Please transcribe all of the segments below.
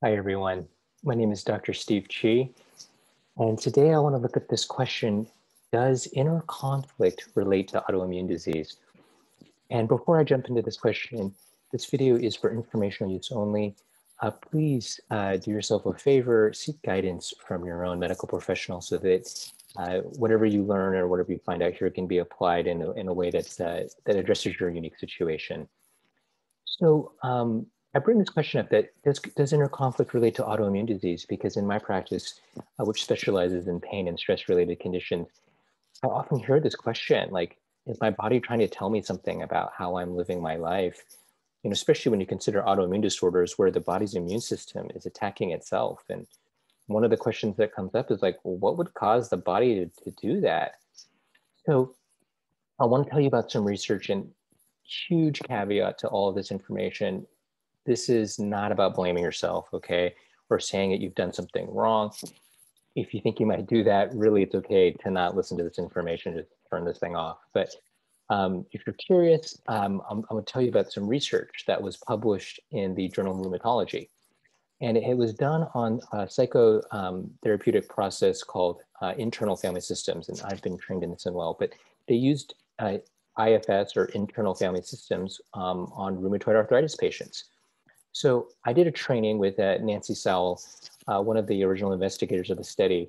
Hi, everyone. My name is Dr. Steve Chee, and today I want to look at this question: does inner conflict relate to autoimmune disease? And before I jump into this question, this video is for informational use only. Please do yourself a favor, seek guidance from your own medical professional so that whatever you learn or whatever you find out here can be applied in a way that addresses your unique situation. So I bring this question up that does inner conflict relate to autoimmune disease? Because in my practice, which specializes in pain and stress-related conditions, I often hear this question, like, is my body trying to tell me something about how I'm living my life? You know, especially when you consider autoimmune disorders where the body's immune system is attacking itself. And one of the questions that comes up is like, well, what would cause the body to do that? So I want to tell you about some research, and huge caveat to all of this information: this is not about blaming yourself, okay? Or saying that you've done something wrong. If you think you might do that, really, it's okay to not listen to this information, just turn this thing off. But if you're curious, I'm going to tell you about some research that was published in the Journal of Rheumatology. And it was done on a psychotherapeutic process called internal family systems. And I've been trained in this as well, but they used IFS, or internal family systems, on rheumatoid arthritis patients. So I did a training with Nancy Sowell, one of the original investigators of the study.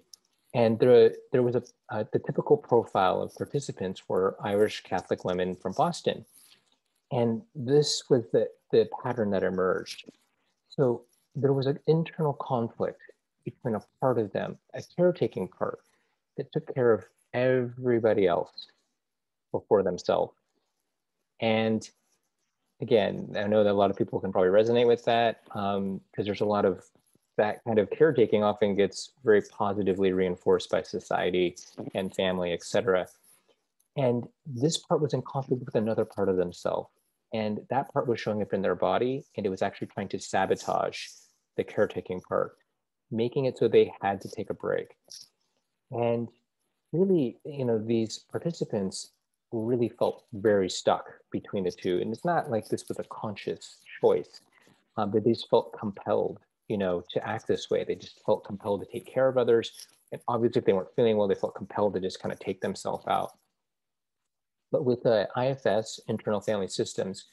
And there was the typical profile of participants were Irish Catholic women from Boston. And this was the pattern that emerged. So there was an internal conflict between a part of them, a caretaking part, that took care of everybody else before themselves. And again, I know that a lot of people can probably resonate with that, because there's a lot of that kind of caretaking often gets very positively reinforced by society and family, etc. And this part was in conflict with another part of themselves. And that part was showing up in their body, and it was actually trying to sabotage the caretaking part, making it so they had to take a break. And really, you know, these participants really felt very stuck between the two. And it's not like this was a conscious choice, but they just felt compelled, you know, to act this way. They just felt compelled to take care of others. And obviously, if they weren't feeling well, they felt compelled to just kind of take themselves out. But with the IFS, internal family systems,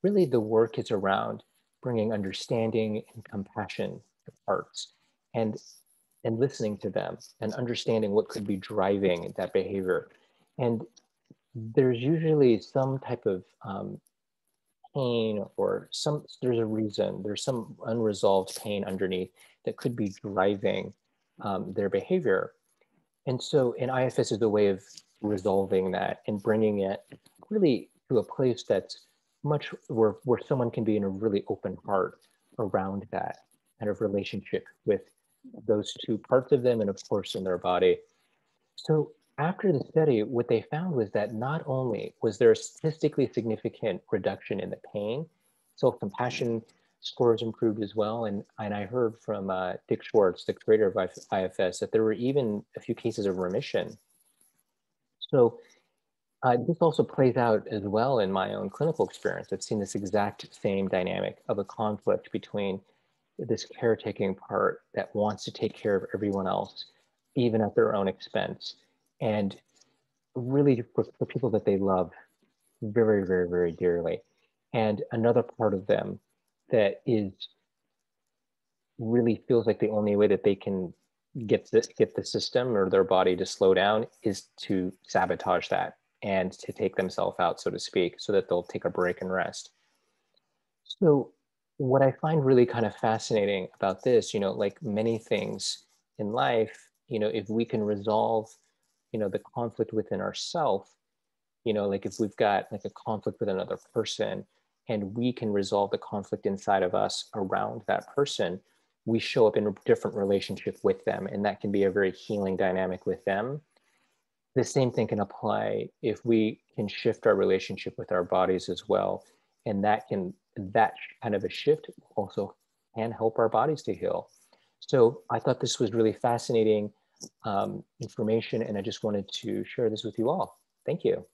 really the work is around bringing understanding and compassion to parts, and listening to them and understanding what could be driving that behavior. And there's usually some type of pain, or there's a reason, there's some unresolved pain underneath that could be driving their behavior. And so an IFS is a way of resolving that and bringing it really to a place that's much where someone can be in a really open heart around that kind of relationship with those two parts of them, and of course in their body. So after the study, what they found was that not only was there a statistically significant reduction in the pain, self-compassion scores improved as well. And I heard from Dick Schwartz, the creator of IFS, that there were even a few cases of remission. So this also plays out as well in my own clinical experience. I've seen this exact same dynamic of a conflict between this caretaking part that wants to take care of everyone else, even at their own expense, and really for people that they love very, very, very dearly. And another part of them that is really feels like the only way that they can get the system or their body to slow down is to sabotage that and to take themselves out, so to speak, so that they'll take a break and rest. So what I find really kind of fascinating about this, you know, like many things in life, you know, if we can resolve, you know, the conflict within ourselves, you know, like if we've got like a conflict with another person and we can resolve the conflict inside of us around that person, we show up in a different relationship with them, and that can be a very healing dynamic with them. The same thing can apply if we can shift our relationship with our bodies as well, and that kind of a shift also can help our bodies to heal. So I thought this was really fascinating information, and I just wanted to share this with you all. Thank you.